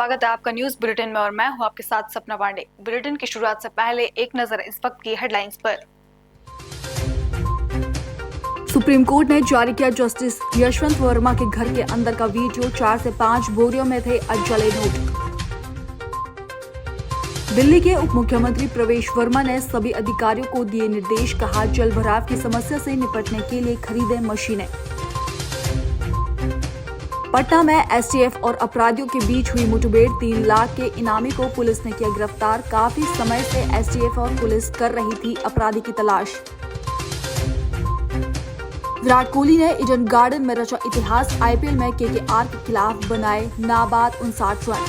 स्वागत है आपका न्यूज बुलेटिन में और मैं हूं आपके साथ सपना पांडे। बुलेटिन की शुरुआत से पहले एक नजर इस वक्त की हेडलाइंस पर। सुप्रीम कोर्ट ने जारी किया जस्टिस यशवंत वर्मा के घर के अंदर का वीडियो। 4 से 5 बोरियों में थे अजले नोट। दिल्ली के उप मुख्यमंत्री प्रवेश वर्मा ने सभी अधिकारियों को दिए निर्देश, कहा जल भराव की समस्या से निपटने के लिए खरीदें मशीनें। पटना में एसटीएफ और अपराधियों के बीच हुई मुठभेड़। 3 लाख के इनामी को पुलिस ने किया गिरफ्तार। काफी समय से एसटीएफ और पुलिस कर रही थी अपराधी की तलाश। विराट कोहली ने ईडन गार्डन में रचा इतिहास। आईपीएल में केकेआर के खिलाफ बनाए नाबाद 59 रन।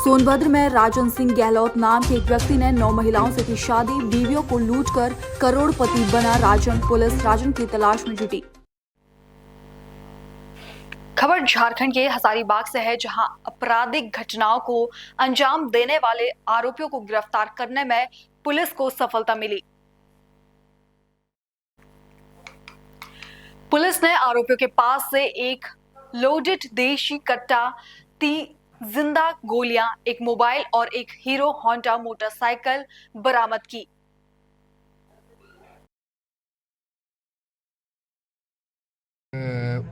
सोनभद्र में राजन सिंह गहलोत नाम के एक व्यक्ति ने 9 महिलाओं से की शादी। बीवियों को लूटकर करोड़पति बना राजन। पुलिस राजन की तलाश में जुटी। खबर झारखंड के हजारीबाग से है, जहां आपराधिक घटनाओं को अंजाम देने वाले आरोपियों को गिरफ्तार करने में पुलिस को सफलता मिली। पुलिस ने आरोपियों के पास से एक लोडेड देशी कट्टा, 3 जिंदा गोलियां, एक मोबाइल और एक हीरो होंडा मोटरसाइकिल बरामद की।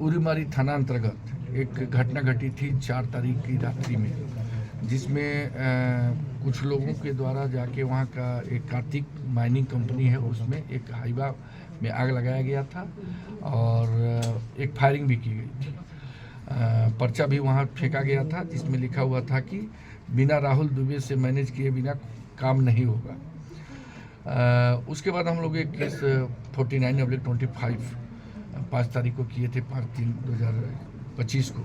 उरीमारी थाना अंतर्गत एक घटना घटी थी 4 तारीख की रात्रि में, जिसमें कुछ लोगों के द्वारा जाके वहाँ का एक कार्तिक माइनिंग कंपनी है, उसमें एक हाईवा में आग लगाया गया था और एक फायरिंग भी की गई थी। पर्चा भी वहाँ फेंका गया था, जिसमें लिखा हुआ था कि बिना राहुल दुबे से मैनेज किए बिना काम नहीं होगा। उसके बाद हम लोग एक केस 49/25 5 तारीख को किए थे, 5/3/2025 को।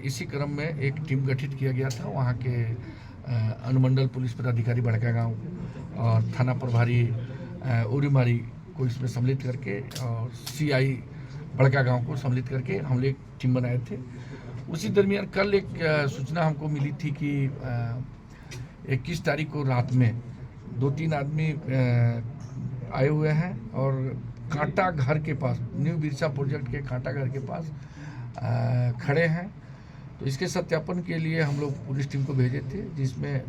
इसी क्रम में एक टीम गठित किया गया था। वहाँ के अनुमंडल पुलिस पदाधिकारी बड़कागांव और थाना प्रभारी उरीमारी को इसमें सम्मिलित करके और सीआई बड़कागांव को सम्मिलित करके हम लोग एक टीम बनाए थे। उसी दरमियान कल एक सूचना हमको मिली थी कि 21 तारीख को रात में 2-3 आदमी आए हुए हैं और कांटा घर के पास, न्यू बिरसा प्रोजेक्ट के कांटा घर के पास खड़े हैं। तो इसके सत्यापन के लिए हम लोग पुलिस टीम को भेजे थे, जिसमें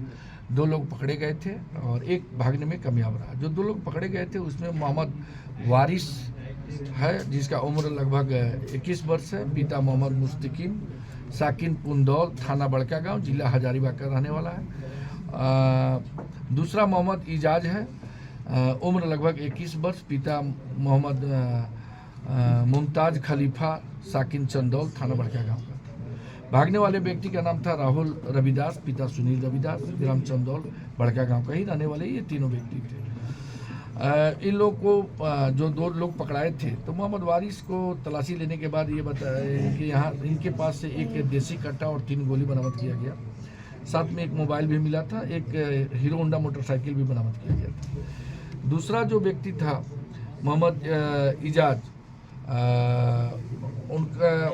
2 लोग पकड़े गए थे और एक भागने में कामयाब रहा। जो 2 लोग पकड़े गए थे उसमें मोहम्मद वारिस है, जिसका उम्र लगभग 21 वर्ष है, पिता मोहम्मद मुस्तकीम, साकिन पुंदौल, थाना बड़कागांव, जिला हजारीबाग का रहने वाला है। दूसरा मोहम्मद इजाज है, उम्र लगभग 21 वर्ष, पिता मोहम्मद मुमताज खलीफा, साकिन चंदौल, थाना बड़कागांव का था। भागने वाले व्यक्ति का नाम था राहुल रविदास, पिता सुनील रविदास, ग्राम चंदौल, बड़कागांव का ही रहने वाले ये तीनों व्यक्ति थे। इन लोग को जो 2 लोग पकड़ाए थे, तो मोहम्मद वारिस को तलाशी लेने के बाद ये बताया कि यहाँ इनके पास से एक देसी कट्टा और 3 गोली बरामद किया गया। साथ में एक मोबाइल भी मिला था, एक हीरो होंडा मोटरसाइकिल भी बरामद किया गया था। दूसरा जो व्यक्ति था मोहम्मद इजाज,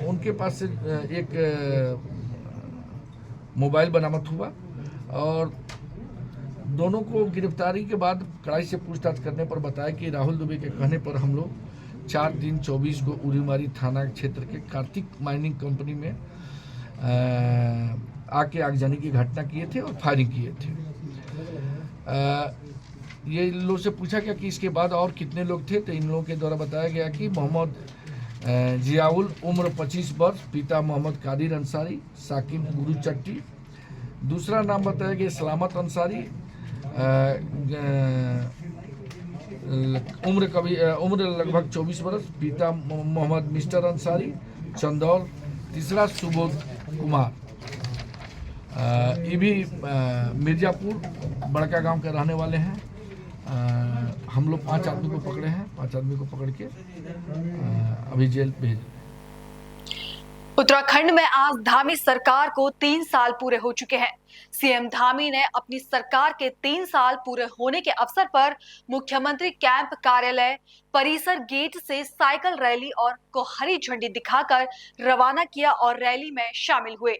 उनके पास से एक मोबाइल बरामद हुआ और दोनों को गिरफ्तारी के बाद कड़ाई से पूछताछ करने पर बताया कि राहुल दुबे के कहने पर हम लोग 4/3/24 को उरीमारी थाना क्षेत्र के कार्तिक माइनिंग कंपनी में आके आगजनी की घटना किए थे और फायरिंग किए थे। ये इन लोगों से पूछा गया कि इसके बाद और कितने लोग थे, तो इन लोगों के द्वारा बताया गया कि मोहम्मद जियाउल, उम्र 25 वर्ष, पिता मोहम्मद कादिर अंसारी, साकिब गुरु चट्टी। दूसरा नाम बताया गया सलामत अंसारी, उम्र लगभग 24 वर्ष, पिता मोहम्मद मिस्टर अंसारी, चंदौल। तीसरा सुबोध कुमार, ये भी मिर्जापुर बड़कागांव के रहने वाले हैं। हम लोग 5 आदमी को पकड़े हैं, 5 आदमी को पकड़ के अभी जेल भेज। उत्तराखंड में आज धामी सरकार को 3 साल पूरे हो चुके हैं। सीएम धामी ने अपनी सरकार के 3 साल पूरे होने के अवसर पर मुख्यमंत्री कैंप कार्यालय परिसर गेट से साइकिल रैली और को हरी झंडी दिखाकर रवाना किया और रैली में शामिल हुए।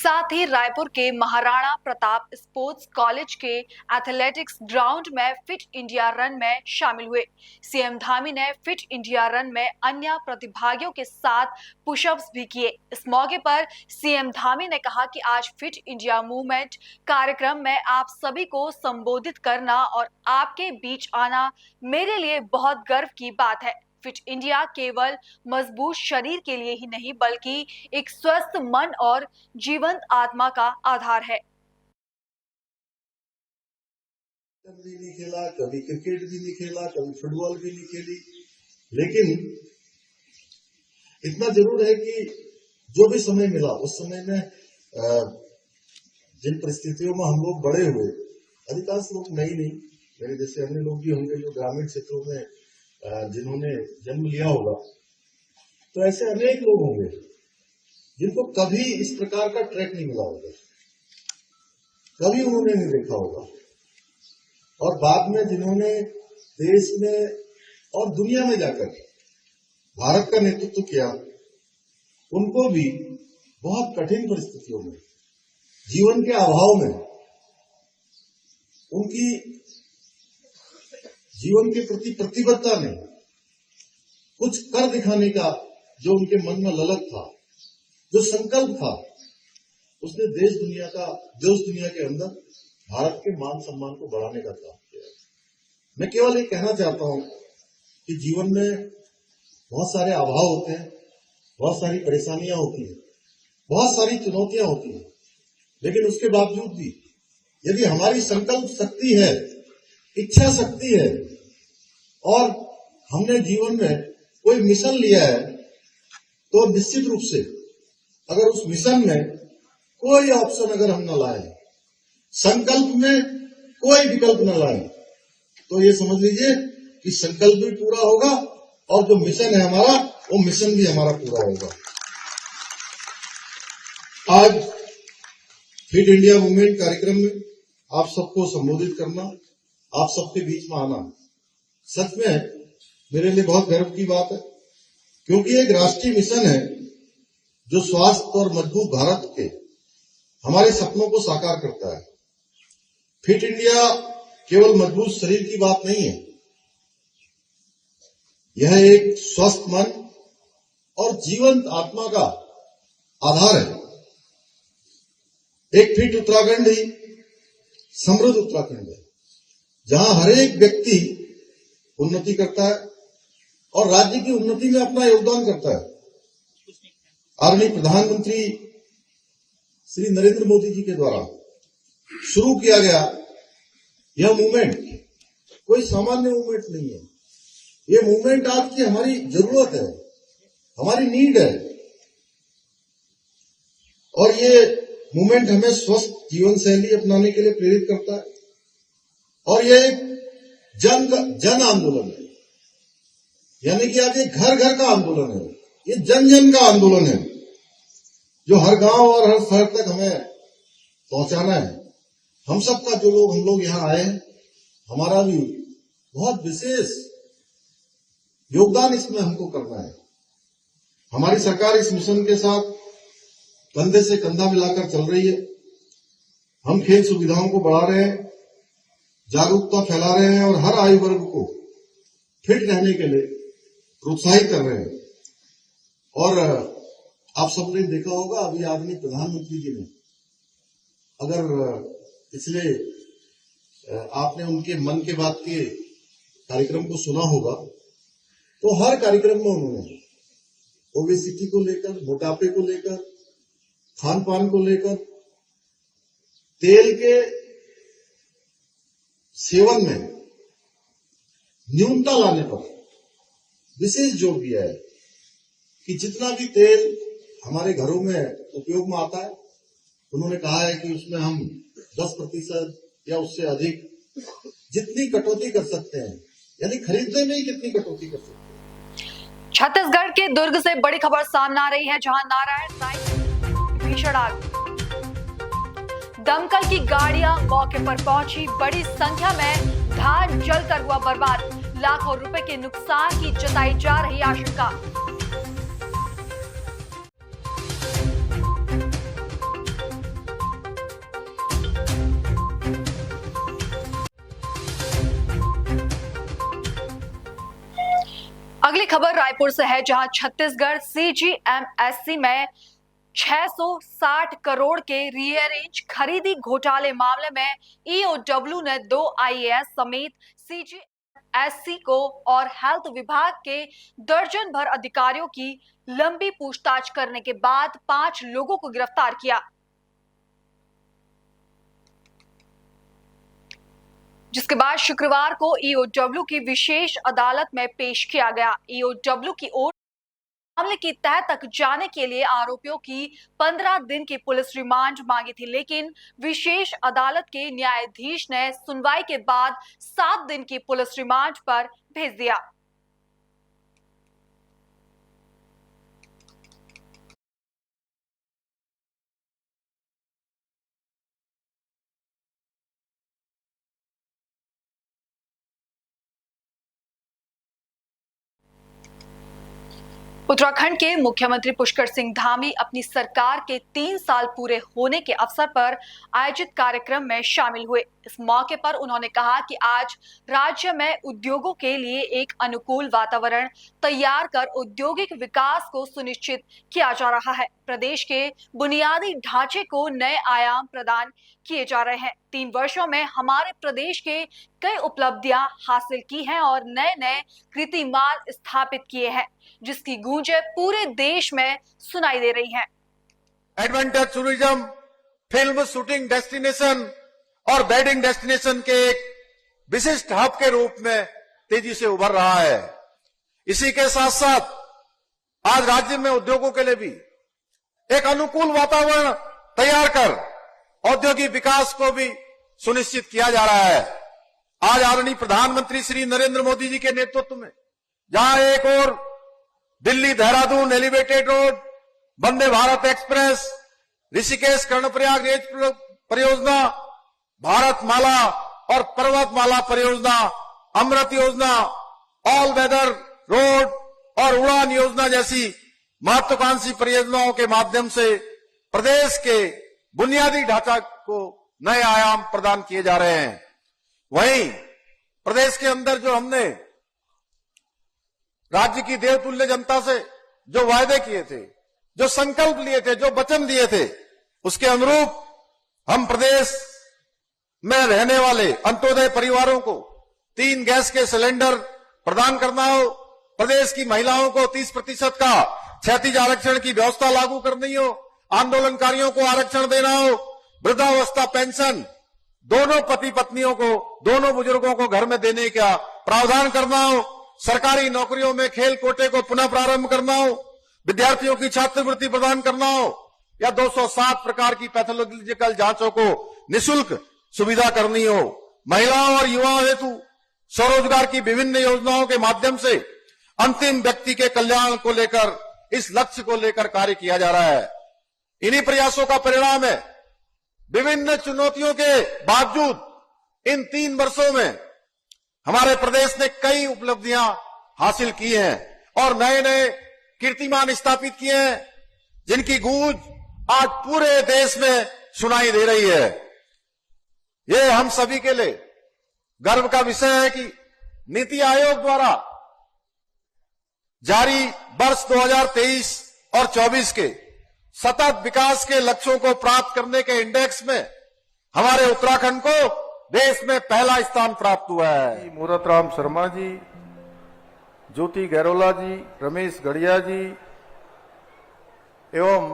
साथ ही रायपुर के महाराणा प्रताप स्पोर्ट्स कॉलेज के एथलेटिक्स ग्राउंड में फिट इंडिया रन में शामिल हुए। सीएम धामी ने फिट इंडिया रन में अन्य प्रतिभागियों के साथ पुशअप्स भी किए। इस मौके पर सीएम धामी ने कहा कि आज फिट इंडिया मूवमेंट कार्यक्रम में आप सभी को संबोधित करना और आपके बीच आना मेरे लिए बहुत गर्व की बात है। फिट इंडिया केवल मजबूत शरीर के लिए ही नहीं बल्कि एक स्वस्थ मन और जीवंत आत्मा का आधार है। भी नहीं खेला, कभी क्रिकेट भी नहीं खेला, कभी फुटबॉल भी नहीं खेली, लेकिन इतना जरूर है कि जो भी समय मिला उस समय में जिन परिस्थितियों में हम लोग बड़े हुए, अधिकांश लोग नहीं, मेरे जैसे अन्य लोग भी होंगे जो ग्रामीण क्षेत्रों में जिन्होंने जन्म लिया होगा, तो ऐसे अनेक लोग होंगे जिनको कभी इस प्रकार का ट्रैक नहीं मिला होगा, कभी उन्होंने नहीं देखा होगा, और बाद में जिन्होंने देश में और दुनिया में जाकर भारत का नेतृत्व किया, उनको भी बहुत कठिन परिस्थितियों में, जीवन के अभाव में, उनकी जीवन के प्रति प्रतिबद्धता ने कुछ कर दिखाने का जो उनके मन में ललक था, जो संकल्प था, उसने देश दुनिया के अंदर भारत के मान सम्मान को बढ़ाने का काम किया। मैं केवल ये कहना चाहता हूं कि जीवन में बहुत सारे अभाव होते हैं, बहुत सारी परेशानियां होती हैं, बहुत सारी चुनौतियां होती हैं, लेकिन उसके बावजूद भी यदि हमारी संकल्प शक्ति है, इच्छा शक्ति है और हमने जीवन में कोई मिशन लिया है, तो निश्चित रूप से अगर उस मिशन में कोई ऑप्शन अगर हम न लाए, संकल्प में कोई विकल्प न लाए, तो ये समझ लीजिए कि संकल्प भी पूरा होगा और जो मिशन है हमारा, वो मिशन भी हमारा पूरा होगा। आज फिट इंडिया मूवमेंट कार्यक्रम में आप सबको संबोधित करना, आप सबके बीच में आना सच में मेरे लिए बहुत गर्व की बात है, क्योंकि एक राष्ट्रीय मिशन है जो स्वास्थ्य और मजबूत भारत के हमारे सपनों को साकार करता है। फिट इंडिया केवल मजबूत शरीर की बात नहीं है, यह एक स्वस्थ मन और जीवंत आत्मा का आधार है। एक फिट उत्तराखंड ही समृद्ध उत्तराखंड है, जहां हर एक व्यक्ति उन्नति करता है और राज्य की उन्नति में अपना योगदान करता है। आदरणीय प्रधानमंत्री श्री नरेंद्र मोदी जी के द्वारा शुरू किया गया यह मूवमेंट कोई सामान्य मूवमेंट नहीं है। यह मूवमेंट आज की हमारी जरूरत है, हमारी नीड है, और ये मूवमेंट हमें स्वस्थ जीवन शैली अपनाने के लिए प्रेरित करता है, और यह एक जन आंदोलन है, यानी कि आज ये घर घर का आंदोलन है, ये जन जन का आंदोलन है, जो हर गांव और हर शहर तक हमें पहुंचाना है। हम सबका जो लोग हम लोग यहाँ आए हैं, हमारा भी बहुत विशेष योगदान इसमें हमको करना है। हमारी सरकार इस मिशन के साथ कंधे से कंधा मिलाकर चल रही है। हम खेल सुविधाओं को बढ़ा रहे हैं, जागरूकता फैला रहे हैं और हर आयु वर्ग को फिट रहने के लिए प्रोत्साहित कर रहे हैं। और आप सबने देखा होगा, अभी आदरणीय प्रधानमंत्री जी ने, अगर पिछले आपने उनके मन के बात के कार्यक्रम को सुना होगा, तो हर कार्यक्रम में उन्होंने ओबेसिटी को लेकर, मोटापे को लेकर, खान पान को लेकर, तेल के सेवन में न्यूनता लाने पर विशेष जोर दिया है कि जितना भी तेल हमारे घरों में उपयोग में आता है, उन्होंने कहा है कि उसमें हम 10% या उससे अधिक जितनी कटौती कर सकते हैं, यानी खरीदने में ही कितनी कटौती कर सकते हैं। छत्तीसगढ़ के दुर्ग से बड़ी खबर सामने आ रही है, जहां नारायण साईं भीषण आग, दमकल की गाड़ियां मौके पर पहुंची, बड़ी संख्या में धान जलकर हुआ बर्बाद, लाखों रुपए के नुकसान की जताई जा रही आशंका। अगली खबर रायपुर से है, जहां छत्तीसगढ़ CGMSC में 660 करोड़ के रीअरेंज खरीदी घोटाले मामले में EOW ने 2 IAS समेत CGMSC को और हेल्थ विभाग के दर्जन भर अधिकारियों की लंबी पूछताछ करने के बाद 5 लोगों को गिरफ्तार किया, जिसके बाद शुक्रवार को EOW की विशेष अदालत में पेश किया गया। EOW की ओर मामले की तह तक जाने के लिए आरोपियों की 15 दिन की पुलिस रिमांड मांगी थी, लेकिन विशेष अदालत के न्यायाधीश ने सुनवाई के बाद 7 दिन की पुलिस रिमांड पर भेज दिया। उत्तराखंड के मुख्यमंत्री पुष्कर सिंह धामी अपनी सरकार के 3 साल पूरे होने के अवसर पर आयोजित कार्यक्रम में शामिल हुए। इस मौके पर उन्होंने कहा कि आज राज्य में उद्योगों के लिए एक अनुकूल वातावरण तैयार कर औद्योगिक विकास को सुनिश्चित किया जा रहा है। प्रदेश के बुनियादी ढांचे को नए आयाम प्रदान किए जा रहे हैं। 3 वर्षों में हमारे प्रदेश के कई उपलब्धियां हासिल की हैं और नए नए कीर्तिमान स्थापित किए हैं, जिसकी गूंजें पूरे देश में सुनाई दे रही हैं। Adventure tourism, film shooting destination और वेडिंग डेस्टिनेशन के एक विशिष्ट हब के रूप में तेजी से उभर रहा है। इसी के साथ साथ आज राज्य में उद्योगों के लिए भी एक अनुकूल वातावरण तैयार कर औद्योगिक विकास को भी सुनिश्चित किया जा रहा है। आज आदरणीय प्रधानमंत्री श्री नरेंद्र मोदी जी के नेतृत्व में जहां एक और Delhi Dehradun elevated road, Vande Bharat express, Rishikesh Karnaprayag rail परियोजना, भारत माला और पर्वतमाला परियोजना, अमृत योजना, ऑल वेदर रोड और उड़ान योजना जैसी महत्वाकांक्षी परियोजनाओं के माध्यम से प्रदेश के बुनियादी ढांचा को नए आयाम प्रदान किए जा रहे हैं। वहीं प्रदेश के अंदर जो हमने राज्य की देवतुल्य जनता से जो वायदे किए थे, जो संकल्प लिए थे, जो वचन दिए थे, उसके अनुरूप हम प्रदेश में रहने वाले अंत्योदय परिवारों को 3 गैस के सिलेंडर प्रदान करना हो, प्रदेश की महिलाओं को 30% का क्षैतिज आरक्षण की व्यवस्था लागू करनी हो, आंदोलनकारियों को आरक्षण देना हो, वृद्धावस्था पेंशन दोनों पति पत्नियों को, दोनों बुजुर्गों को घर में देने का प्रावधान करना हो, सरकारी नौकरियों में खेल कोटे को पुनः प्रारंभ करना हो, विद्यार्थियों की छात्रवृत्ति प्रदान करना हो या 207 प्रकार की पैथोलॉजिकल जांचों को निःशुल्क सुविधा करनी हो, महिलाओं और युवाओं हेतु स्वरोजगार की विभिन्न योजनाओं के माध्यम से अंतिम व्यक्ति के कल्याण को लेकर, इस लक्ष्य को लेकर कार्य किया जा रहा है। इन्हीं प्रयासों का परिणाम है विभिन्न चुनौतियों के बावजूद इन 3 वर्षों में हमारे प्रदेश ने कई उपलब्धियां हासिल की हैं और नए नए कीर्तिमान स्थापित किए हैं, जिनकी गूंज आज पूरे देश में सुनाई दे रही है। ये हम सभी के लिए गर्व का विषय है कि नीति आयोग द्वारा जारी वर्ष 2023 और 24 के सतत विकास के लक्ष्यों को प्राप्त करने के इंडेक्स में हमारे उत्तराखंड को देश में पहला स्थान प्राप्त हुआ है। मूरत राम शर्मा जी, ज्योति गैरोला जी, रमेश गढ़िया जी एवं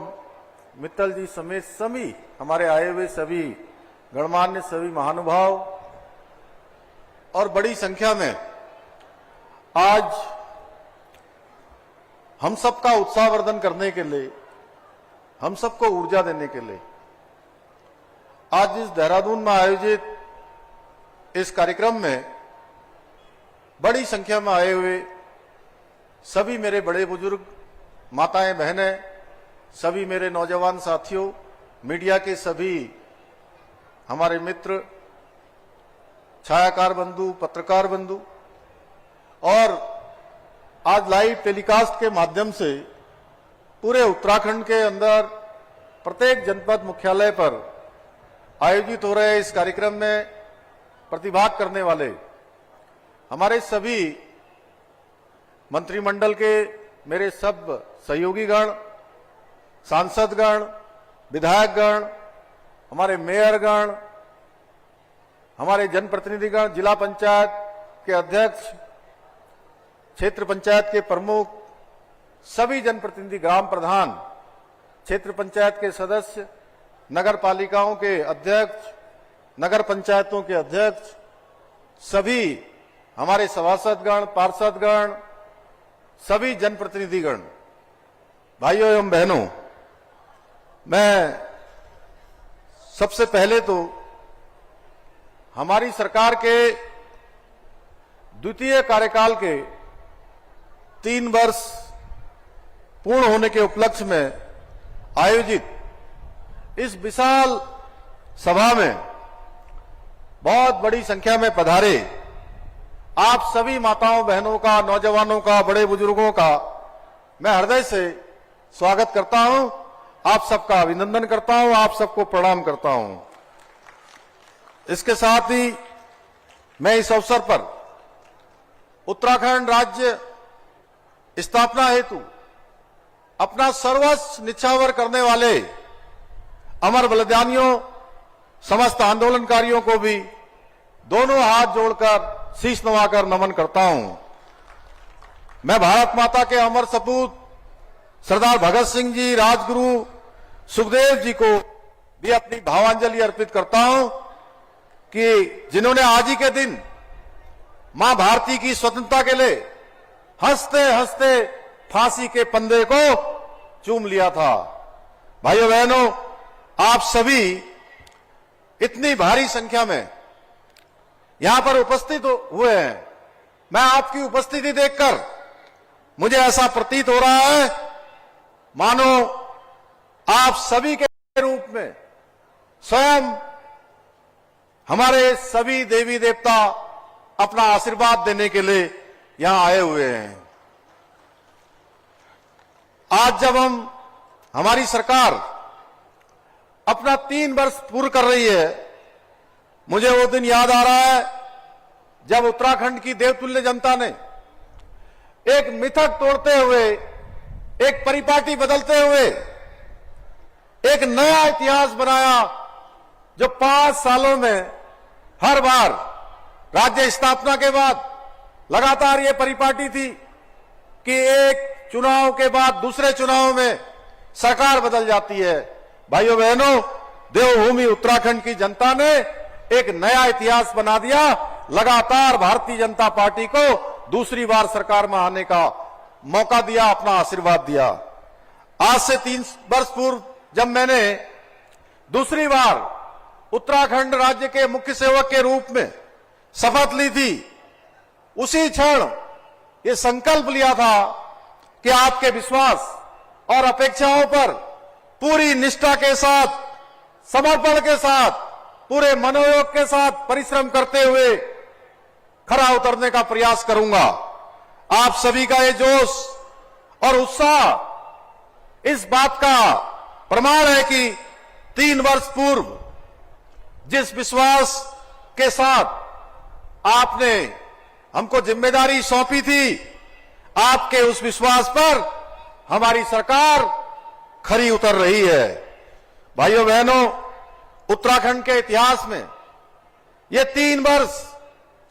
मित्तल जी समेत सभी हमारे आए हुए सभी गणमान्य सभी महानुभाव और बड़ी संख्या में आज हम सबका उत्साहवर्धन करने के लिए, हम सबको ऊर्जा देने के लिए आज इस देहरादून में आयोजित इस कार्यक्रम में बड़ी संख्या में आए हुए सभी मेरे बड़े बुजुर्ग, माताएं, बहनें, सभी मेरे नौजवान साथियों, मीडिया के सभी हमारे मित्र, छायाकार बंधु, पत्रकार बंधु और आज लाइव टेलीकास्ट के माध्यम से पूरे उत्तराखंड के अंदर प्रत्येक जनपद मुख्यालय पर आयोजित हो रहे इस कार्यक्रम में प्रतिभाग करने वाले हमारे सभी मंत्रिमंडल के मेरे सब सहयोगीगण, सांसदगण, विधायकगण, हमारे मेयरगण, हमारे जनप्रतिनिधिगण, जिला पंचायत के अध्यक्ष, क्षेत्र पंचायत के प्रमुख, सभी जनप्रतिनिधि, ग्राम प्रधान, क्षेत्र पंचायत के सदस्य, नगर पालिकाओं के अध्यक्ष, नगर पंचायतों के अध्यक्ष, सभी हमारे सभासदगण, पार्षदगण, सभी जनप्रतिनिधिगण, भाइयों एवं बहनों, मैं सबसे पहले तो हमारी सरकार के द्वितीय कार्यकाल के 3 वर्ष पूर्ण होने के उपलक्ष्य में आयोजित इस विशाल सभा में बहुत बड़ी संख्या में पधारे आप सभी माताओं बहनों का, नौजवानों का, बड़े बुजुर्गों का मैं हृदय से स्वागत करता हूं। आप सबका अभिनंदन करता हूं, आप सबको प्रणाम करता हूं। इसके साथ ही मैं इस अवसर पर उत्तराखंड राज्य स्थापना हेतु अपना सर्वस्व निछावर करने वाले अमर बलिदानियों, समस्त आंदोलनकारियों को भी दोनों हाथ जोड़कर, शीश नवाकर नमन करता हूं। मैं भारत माता के अमर सपूत सरदार भगत सिंह जी, राजगुरु सुखदेव जी को भी अपनी भावांजलि अर्पित करता हूं कि जिन्होंने आज ही के दिन मां भारती की स्वतंत्रता के लिए हंसते हंसते फांसी के फंदे को चूम लिया था। भाइयों बहनों, आप सभी इतनी भारी संख्या में यहां पर उपस्थित हुए हैं। मैं आपकी उपस्थिति देखकर मुझे ऐसा प्रतीत हो रहा है मानो आप सभी के रूप में स्वयं हमारे सभी देवी देवता अपना आशीर्वाद देने के लिए यहां आए हुए हैं। आज जब हमारी सरकार अपना 3 वर्ष पूर्ण कर रही है, मुझे वो दिन याद आ रहा है जब उत्तराखंड की देवतुल्य जनता ने एक मिथक तोड़ते हुए, एक परिपाटी बदलते हुए एक नया इतिहास बनाया, जो 5 सालों में हर बार राज्य स्थापना के बाद लगातार ये परिपाटी थी कि एक चुनाव के बाद दूसरे चुनाव में सरकार बदल जाती है। भाइयों बहनों, देवभूमि उत्तराखंड की जनता ने एक नया इतिहास बना दिया। लगातार भारतीय जनता पार्टी को दूसरी बार सरकार में आने का मौका दिया, अपना आशीर्वाद दिया। आज से 3 वर्ष पूर्व जब मैंने दूसरी बार उत्तराखंड राज्य के मुख्य सेवक के रूप में शपथ ली थी, उसी क्षण ये संकल्प लिया था कि आपके विश्वास और अपेक्षाओं पर पूरी निष्ठा के साथ, समर्पण के साथ, पूरे मनोयोग के साथ परिश्रम करते हुए खरा उतरने का प्रयास करूंगा। आप सभी का ये जोश और उत्साह इस बात का प्रमाण है कि 3 वर्ष पूर्व जिस विश्वास के साथ आपने हमको जिम्मेदारी सौंपी थी, आपके उस विश्वास पर हमारी सरकार खरी उतर रही है। भाइयों बहनों, उत्तराखंड के इतिहास में ये 3 वर्ष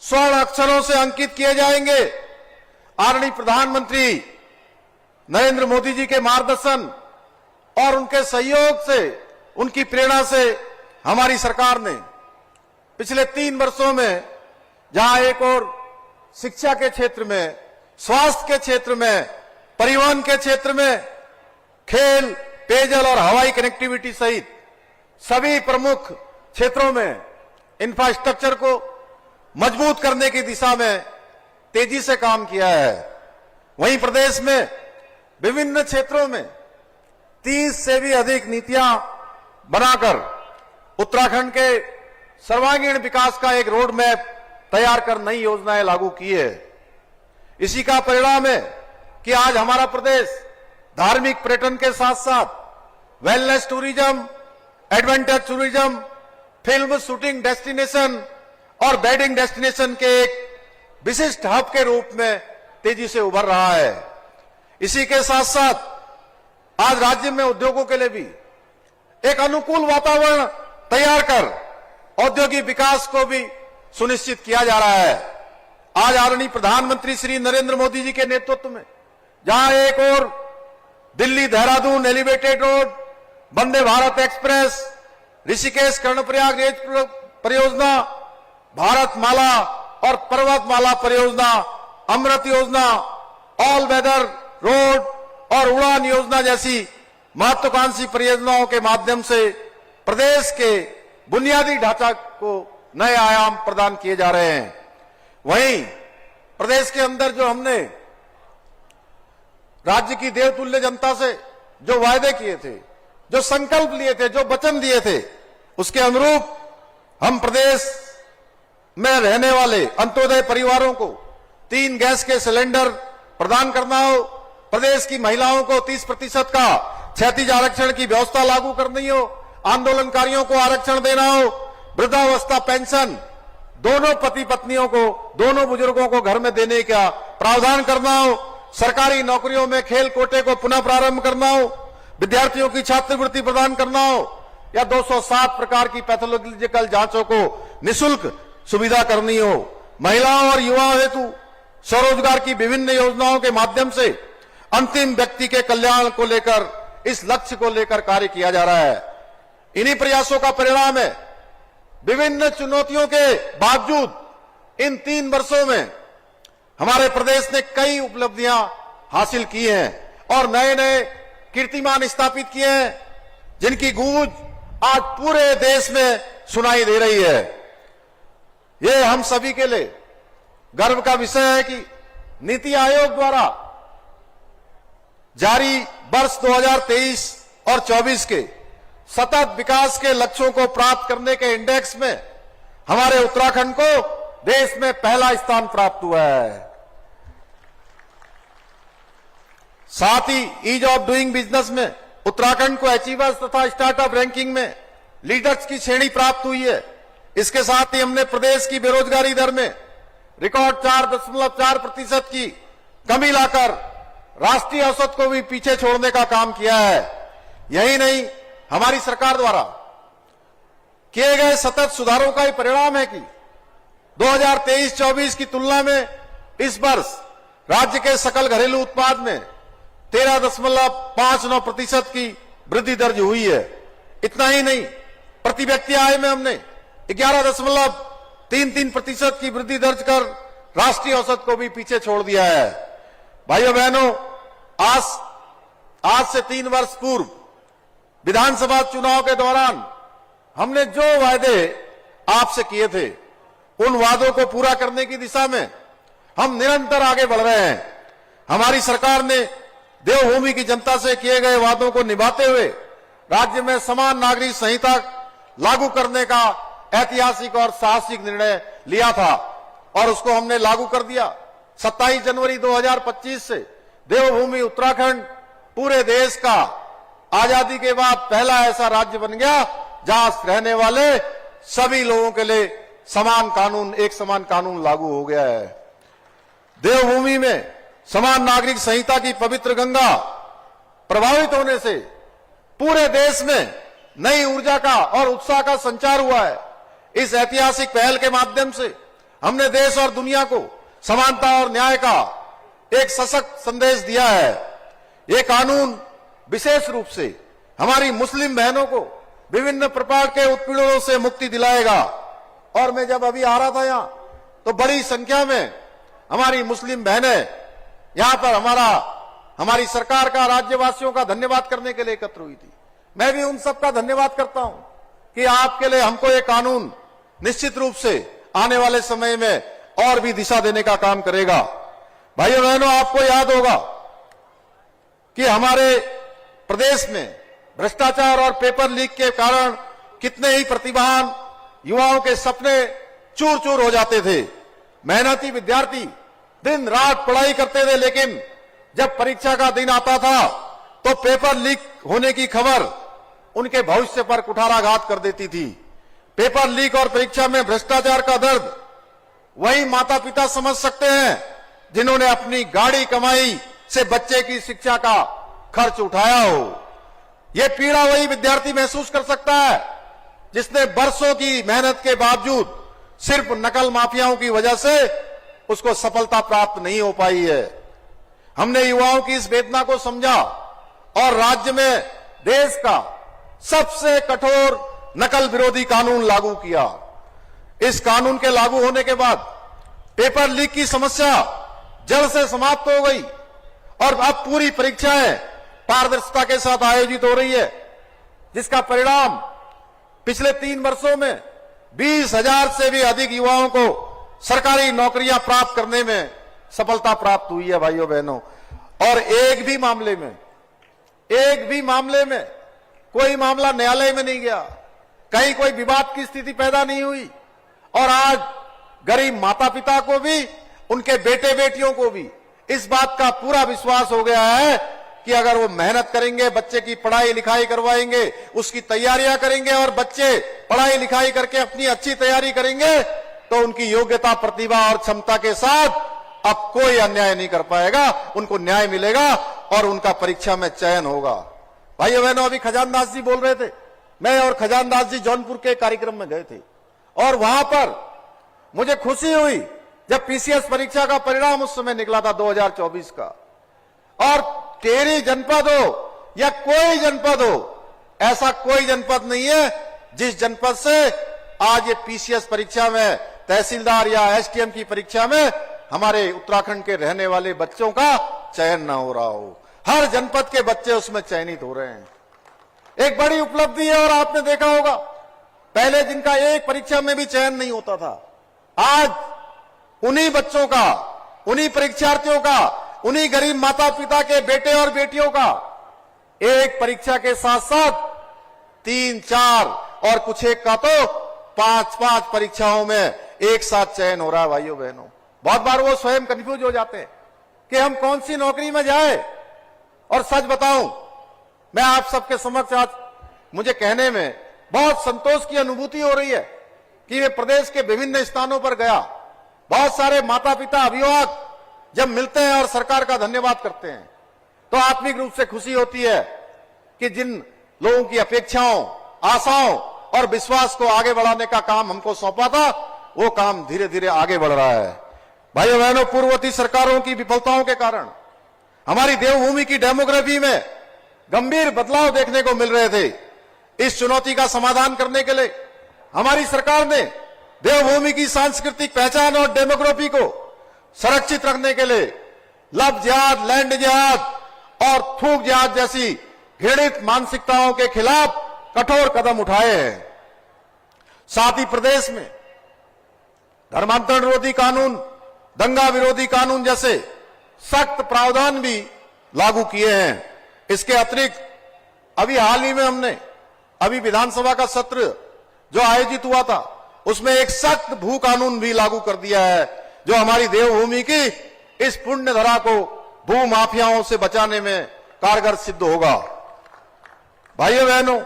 स्वर्ण अक्षरों से अंकित किए जाएंगे। आदरणीय प्रधानमंत्री नरेंद्र मोदी जी के मार्गदर्शन और उनके सहयोग से, उनकी प्रेरणा से हमारी सरकार ने पिछले 3 वर्षों में, जहां एक और शिक्षा के क्षेत्र में, स्वास्थ्य के क्षेत्र में, परिवहन के क्षेत्र में, खेल, पेयजल और हवाई कनेक्टिविटी सहित सभी प्रमुख क्षेत्रों में इंफ्रास्ट्रक्चर को मजबूत करने की दिशा में तेजी से काम किया है। वहीं प्रदेश में विभिन्न क्षेत्रों में 30 से भी अधिक नीतियां बनाकर उत्तराखंड के सर्वांगीण विकास का एक रोड मैप तैयार कर नई योजनाएं लागू की है। इसी का परिणाम है कि आज हमारा प्रदेश धार्मिक पर्यटन के साथ साथ wellness tourism, adventure tourism, film shooting destination और वेडिंग डेस्टिनेशन के एक विशिष्ट हब के रूप में तेजी से उभर रहा है। इसी के साथ साथ आज राज्य में उद्योगों के लिए भी एक अनुकूल वातावरण तैयार कर औद्योगिक विकास को भी सुनिश्चित किया जा रहा है। आज आदरणीय प्रधानमंत्री श्री नरेंद्र मोदी जी के नेतृत्व में जहां एक और Delhi Dehradun elevated road, Vande Bharat express, Rishikesh Karnaprayag rail परियोजना, भारत माला और पर्वतमाला परियोजना, अमृत योजना, ऑल वेदर रोड और उड़ान योजना जैसी महत्वाकांक्षी परियोजनाओं के माध्यम से प्रदेश के बुनियादी ढांचा को नए आयाम प्रदान किए जा रहे हैं। वहीं प्रदेश के अंदर जो हमने राज्य की देवतुल्य जनता से जो वायदे किए थे, जो संकल्प लिए थे, जो वचन दिए थे, उसके अनुरूप हम प्रदेश में रहने वाले अंत्योदय परिवारों को 3 गैस के सिलेंडर प्रदान करना हो, प्रदेश की महिलाओं को 30% का क्षैतिज आरक्षण की व्यवस्था लागू करनी हो, आंदोलनकारियों को आरक्षण देना हो, वृद्धावस्था पेंशन दोनों पति पत्नियों को, दोनों बुजुर्गों को घर में देने का प्रावधान करना हो, सरकारी नौकरियों में खेल कोटे को पुनः प्रारंभ करना हो, विद्यार्थियों की छात्रवृत्ति प्रदान करना हो या 207 प्रकार की पैथोलॉजिकल जांचों को निःशुल्क सुविधा करनी हो, महिलाओं और युवाओं हेतु स्वरोजगार की विभिन्न योजनाओं के माध्यम से अंतिम व्यक्ति के कल्याण को लेकर, इस लक्ष्य को लेकर कार्य किया जा रहा है। इन्हीं प्रयासों का परिणाम है विभिन्न चुनौतियों के बावजूद इन 3 वर्षों में हमारे प्रदेश ने कई उपलब्धियां हासिल की हैं और नए नए कीर्तिमान स्थापित किए हैं, जिनकी गूंज आज पूरे देश में सुनाई दे रही है। ये हम सभी के लिए गर्व का विषय है कि नीति आयोग द्वारा जारी वर्ष 2023 और 24 के सतत विकास के लक्ष्यों को प्राप्त करने के इंडेक्स में हमारे उत्तराखंड को देश में पहला स्थान प्राप्त हुआ है। साथ ही ईज ऑफ डूइंग बिजनेस में उत्तराखंड को अचीवर्स तथा स्टार्टअप रैंकिंग में लीडर्स की श्रेणी प्राप्त हुई है। इसके साथ ही हमने प्रदेश की बेरोजगारी दर में रिकॉर्ड 4.4% की कमी लाकर राष्ट्रीय औसत को भी पीछे छोड़ने का काम किया है। यही नहीं, हमारी सरकार द्वारा किए गए सतत सुधारों का ही परिणाम है कि 2023-24 की तुलना में इस वर्ष राज्य के सकल घरेलू उत्पाद में 13.59% की वृद्धि दर्ज हुई है। इतना ही नहीं, प्रति व्यक्ति आय में हमने 11.33% की वृद्धि दर्ज कर राष्ट्रीय औसत को भी पीछे छोड़ दिया है। भाइयों बहनों, आज से 3 वर्ष पूर्व विधानसभा चुनाव के दौरान हमने जो वायदे आपसे किए थे, उन वादों को पूरा करने की दिशा में हम निरंतर आगे बढ़ रहे हैं। हमारी सरकार ने देवभूमि की जनता से किए गए वादों को निभाते हुए राज्य में समान नागरिक संहिता लागू करने का ऐतिहासिक और साहसिक निर्णय लिया था और उसको हमने लागू कर दिया। 27 जनवरी 2025 से देवभूमि उत्तराखंड पूरे देश का आजादी के बाद पहला ऐसा राज्य बन गया जहां रहने वाले सभी लोगों के लिए एक समान कानून लागू हो गया है। देवभूमि में समान नागरिक संहिता की पवित्र गंगा प्रभावित होने से पूरे देश में नई ऊर्जा का और उत्साह का संचार हुआ है। इस ऐतिहासिक पहल के माध्यम से हमने देश और दुनिया को समानता और न्याय का एक सशक्त संदेश दिया है। ये कानून विशेष रूप से हमारी मुस्लिम बहनों को विभिन्न प्रकार के उत्पीड़नों से मुक्ति दिलाएगा। और मैं जब अभी आ रहा था यहां, तो बड़ी संख्या में हमारी मुस्लिम बहनें यहां पर हमारी सरकार का, राज्यवासियों का धन्यवाद करने के लिए एकत्र हुई थी। मैं भी उन सबका धन्यवाद करता हूं कि आपके लिए हमको ये कानून निश्चित रूप से आने वाले समय में और भी दिशा देने का काम करेगा। भाइयों बहनों, आपको याद होगा कि हमारे प्रदेश में भ्रष्टाचार और पेपर लीक के कारण कितने ही प्रतिभावान युवाओं के सपने चूर चूर हो जाते थे। मेहनती विद्यार्थी दिन रात पढ़ाई करते थे, लेकिन जब परीक्षा का दिन आता था तो पेपर लीक होने की खबर उनके भविष्य पर कुठाराघात कर देती थी। पेपर लीक और परीक्षा में भ्रष्टाचार का दर्द वही माता पिता समझ सकते हैं जिन्होंने अपनी गाड़ी कमाई से बच्चे की शिक्षा का खर्च उठाया हो। यह पीड़ा वही विद्यार्थी महसूस कर सकता है जिसने बरसों की मेहनत के बावजूद सिर्फ नकल माफियाओं की वजह से उसको सफलता प्राप्त नहीं हो पाई है। हमने युवाओं की इस वेदना को समझा और राज्य में देश का सबसे कठोर नकल विरोधी कानून लागू किया। इस कानून के लागू होने के बाद पेपर लीक की समस्या जड़ से समाप्त हो गई और अब पूरी परीक्षाएं पारदर्शिता के साथ आयोजित हो रही है, जिसका परिणाम पिछले 3 वर्षों में 20,000 से भी अधिक युवाओं को सरकारी नौकरियां प्राप्त करने में सफलता प्राप्त हुई है भाइयों बहनों। और एक भी मामले में कोई मामला न्यायालय में नहीं गया, कहीं कोई विवाद की स्थिति पैदा नहीं हुई। और आज गरीब माता पिता को भी, उनके बेटे बेटियों को भी इस बात का पूरा विश्वास हो गया है कि अगर वो मेहनत करेंगे, बच्चे की पढ़ाई लिखाई करवाएंगे, उसकी तैयारियां करेंगे और बच्चे पढ़ाई लिखाई करके अपनी अच्छी तैयारी करेंगे तो उनकी योग्यता, प्रतिभा और क्षमता के साथ अब कोई अन्याय नहीं कर पाएगा, उनको न्याय मिलेगा और उनका परीक्षा में चयन होगा। भाइयों बहनों, अभी खजानदास जी बोल रहे थे, मैं और खजानदास जी जौनपुर के कार्यक्रम में गए थे और वहां पर मुझे खुशी हुई जब पीसीएस परीक्षा का परिणाम उस समय निकला था 2024 का। और टेरी जनपद हो या कोई जनपद हो, ऐसा कोई जनपद नहीं है जिस जनपद से आज ये पीसीएस परीक्षा में, तहसीलदार या एसटीएम की परीक्षा में हमारे उत्तराखंड के रहने वाले बच्चों का चयन ना हो रहा हो। हर जनपद के बच्चे उसमें चयनित हो रहे हैं। एक बड़ी उपलब्धि है। और आपने देखा होगा पहले जिनका एक परीक्षा में भी चयन नहीं होता था, आज उन्हीं बच्चों का, उन्हीं परीक्षार्थियों का, उन्हीं गरीब माता पिता के बेटे और बेटियों का एक परीक्षा के साथ साथ 3, 4 और कुछ एक का तो 5 परीक्षाओं में एक साथ चयन हो रहा है भाइयों बहनों। बहुत बार वो स्वयं कंफ्यूज हो जाते हैं कि हम कौन सी नौकरी में जाए। और सच बताऊं, मैं आप सबके समक्ष आज मुझे कहने में बहुत संतोष की अनुभूति हो रही है कि वे प्रदेश के विभिन्न स्थानों पर गया, बहुत सारे माता पिता, अभिभावक जब मिलते हैं और सरकार का धन्यवाद करते हैं तो आत्मिक रूप से खुशी होती है कि जिन लोगों की अपेक्षाओं, आशाओं और विश्वास को आगे बढ़ाने का काम हमको सौंपा था, वो काम धीरे धीरे आगे बढ़ रहा है। भाइयों बहनों, पूर्ववर्ती सरकारों की विफलताओं के कारण हमारी देवभूमि की डेमोग्राफी में गंभीर बदलाव देखने को मिल रहे थे। इस चुनौती का समाधान करने के लिए हमारी सरकार ने देवभूमि की सांस्कृतिक पहचान और डेमोग्राफी को संरक्षित रखने के लिए लव जिहाद, लैंड जिहाद और थूक जिहाद जैसी घृणित मानसिकताओं के खिलाफ कठोर कदम उठाए हैं। साथ ही प्रदेश में धर्मांतरण विरोधी कानून, दंगा विरोधी कानून जैसे सख्त प्रावधान भी लागू किए हैं। इसके अतिरिक्त अभी हाल ही में हमने विधानसभा का सत्र जो आयोजित हुआ था उसमें एक सख्त भू कानून भी लागू कर दिया है, जो हमारी देवभूमि की इस पुण्य धरा को भू माफियाओं से बचाने में कारगर सिद्ध होगा। भाइयों बहनों,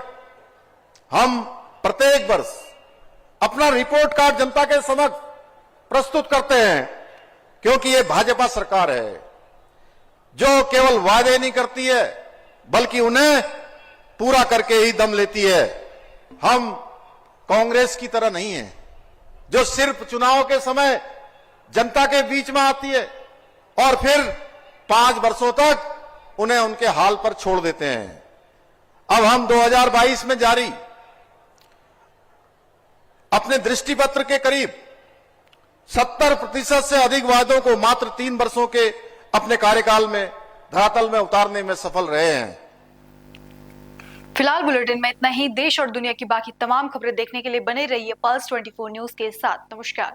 हम प्रत्येक वर्ष अपना रिपोर्ट कार्ड जनता के समक्ष प्रस्तुत करते हैं, क्योंकि ये भाजपा सरकार है जो केवल वादे नहीं करती है बल्कि उन्हें पूरा करके ही दम लेती है। हम कांग्रेस की तरह नहीं है जो सिर्फ चुनाव के समय जनता के बीच में आती है और फिर 5 वर्षों तक उन्हें उनके हाल पर छोड़ देते हैं। अब हम 2022 में जारी अपने दृष्टिपत्र के करीब 70% से अधिक वादों को मात्र 3 वर्षों के अपने कार्यकाल में धरातल में उतारने में सफल रहे हैं। फिलहाल बुलेटिन में इतना ही। देश और दुनिया की बाकी तमाम खबरें देखने के लिए बने रहिए पल्स 24 न्यूज के साथ। नमस्कार।